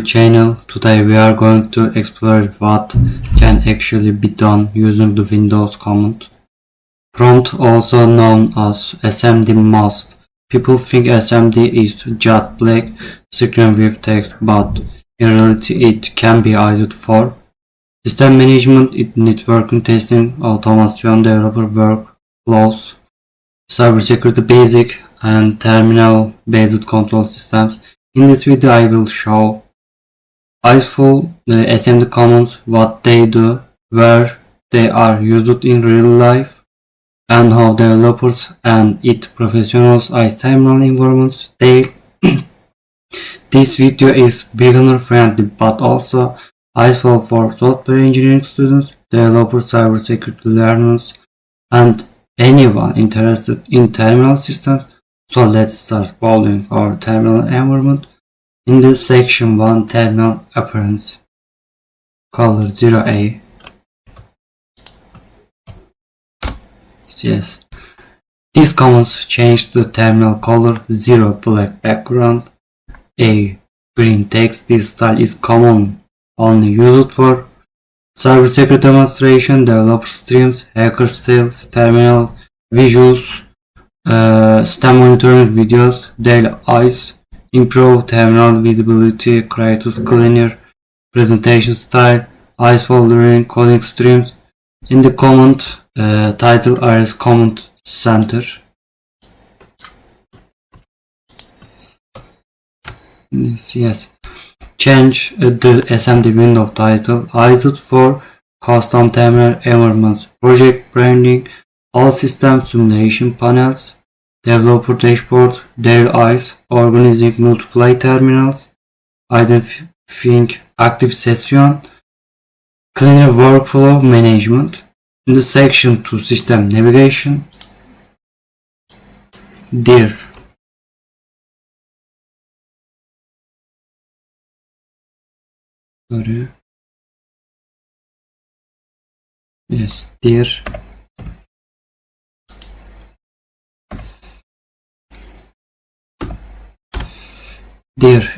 Channel. Today we are going to explore what can actually be done using the Windows command prompt, also known as SMD. Most people think SMD is just black screen with text, but in reality it can be used for system management, networking testing, automation, developer workflows, cybersecurity basic, and terminal based control systems. In this video I will show useful SMD commands, what they do, where they are used in real life, and how developers and IT professionals use terminal environments. This video is beginner friendly but also useful for software engineering students, developers, cybersecurity learners, and anyone interested in terminal systems. So let's start following our terminal environment. In this section 1, terminal appearance, color 0A. Yes, these commands change the terminal color: 0 black background, A green text. This style is common, only used for cybersecurity demonstration, developer streams, hacker style, terminal visuals, system monitoring videos, daily eyes. Improve terminal visibility, creates cleaner presentation style, eyes following coding streams. In the command title is command center. Yes. Change the SMD window title. Used for custom terminal environments, project branding, all system simulation panels, developer dashboard, their eyes, organizing multiple terminals, identifying active session, cleaner workflow management. In the section 2, system navigation, dir. Sorry. Yes, dir.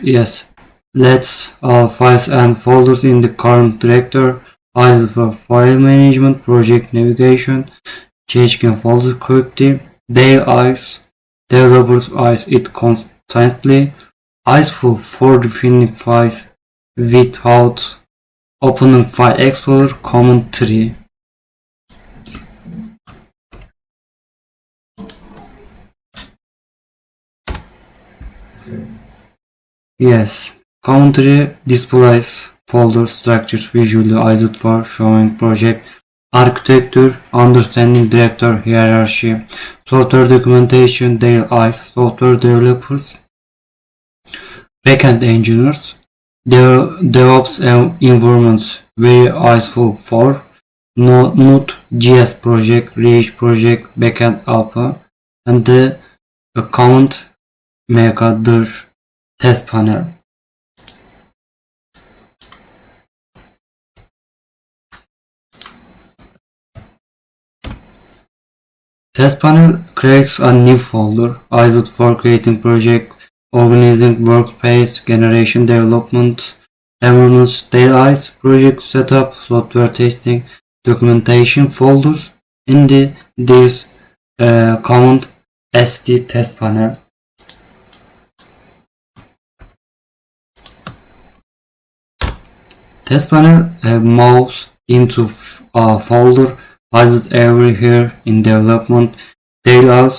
Yes. Let's all files and folders in the current directory. Eyes for file management, project navigation, changing folder quickly, their eyes, developers eyes it constantly, useful for defining files without opening File Explorer, command 3. Yes, command 3 displays folder structures visually, used for showing project architecture, understanding directory hierarchy, software documentation, their eyes, software developers, backend engineers, DevOps environments, very useful for Node.js project, React project, backend app, and the command mega dir test panel. Test panel creates a new folder, used for creating project, organizing workspace, generation development environments, their eyes, project setup, software testing, documentation folders. In this command st test panel. Test panel moves into a folder used everywhere in development, data,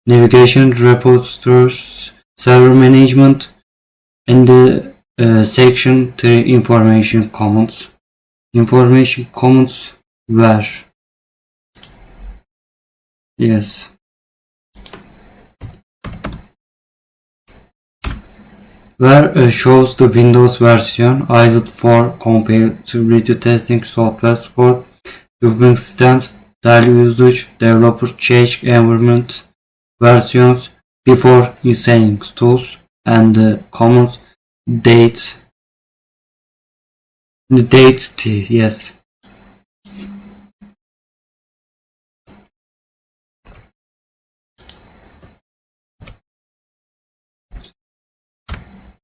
navigation, repositories, server management. In the section 3, information commands. Information commands where? Yes. Where shows the Windows version, used for compatibility testing, software support, debugging systems, daily usage, developers change environment versions before installing tools, and the command date. The date t, yes.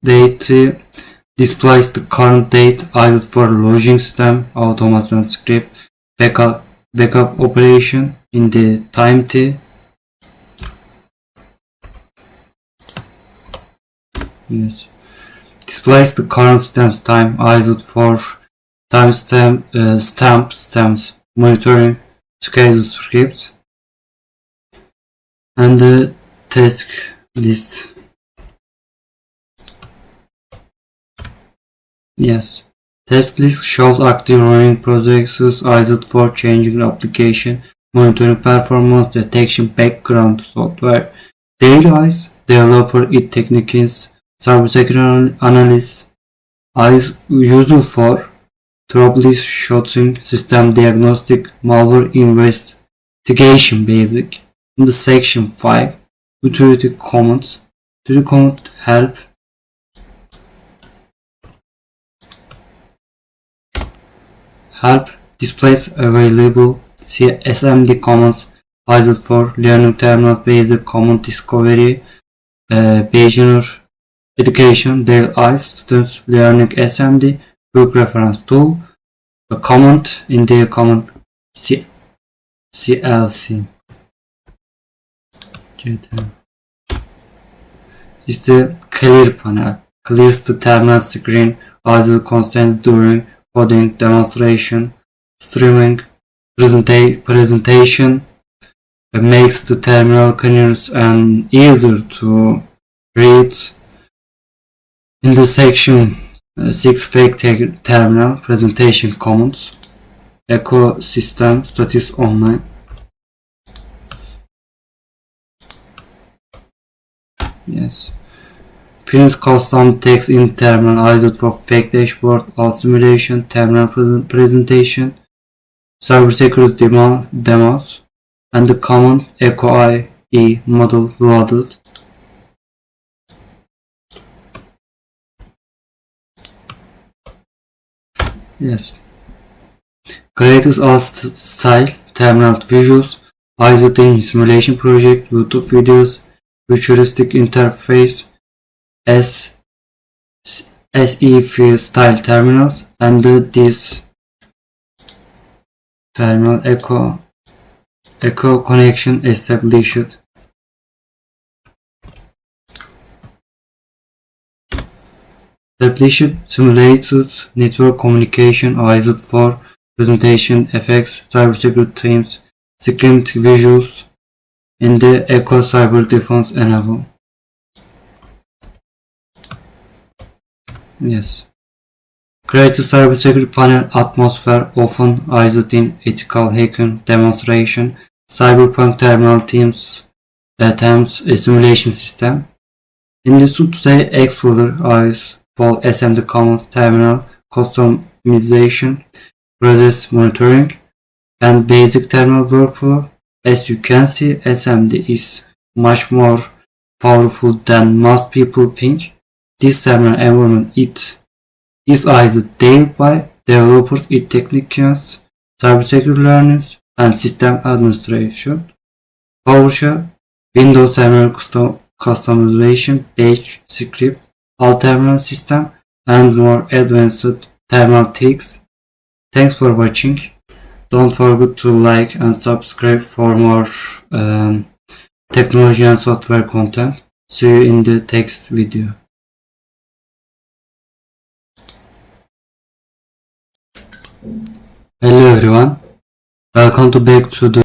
Date displays the current date either for logging system, automation script, backup operation in the time t. Yes. Displays the current stamps time either for timestamp stamps monitoring schedule scripts and the task list. Yes. Task list shows active running projects either for changing application, monitoring performance, detection, background software, dailies, developer it techniques, cybersecurity analysis is useful for troubleshooting, system diagnostic, malware investigation basic. In the section 5, utility commands. Utility command help displays available SMD commands either for learning terminal basic command discovery, beginner education, their students learning SMD, quick reference tool, a command in the command CLC. Is the clear panel, clears the terminal screen either constant during coding, demonstration, streaming, presentation, makes the terminal clearer and easier to read. In the section 6 fake terminal presentation commands, echo system status online. Yes. Prints custom text in terminal either for fake dashboard, alt simulation, terminal presentation, cybersecurity demos, and the command echo IE model loaded. Yes. Creators art style, terminal visuals, IoT simulation project, YouTube videos, futuristic interface, SE style terminals, and this terminal echo connection established. Established simulated network communication either for presentation effects, cybersecurity teams, script visuals, and the echo cyber defense enable. Yes. Create a cybersecurity panel atmosphere often used in ethical hacking demonstration, cyberpunk terminal teams attempts a simulation system. In the today Explorer is for SMD commands, terminal customization, process monitoring, and basic terminal workflow. As you can see, SMD is much more powerful than most people think. This terminal environment is either developed by developers, it technicians, cybersecurity learners, and system administration. PowerShell, Windows terminal customization, Bash script, alt terminal system, and more advanced terminal tricks. Thanks for watching. Don't forget to like and subscribe for more technology and software content. See you in the next video. Hello everyone, welcome back to the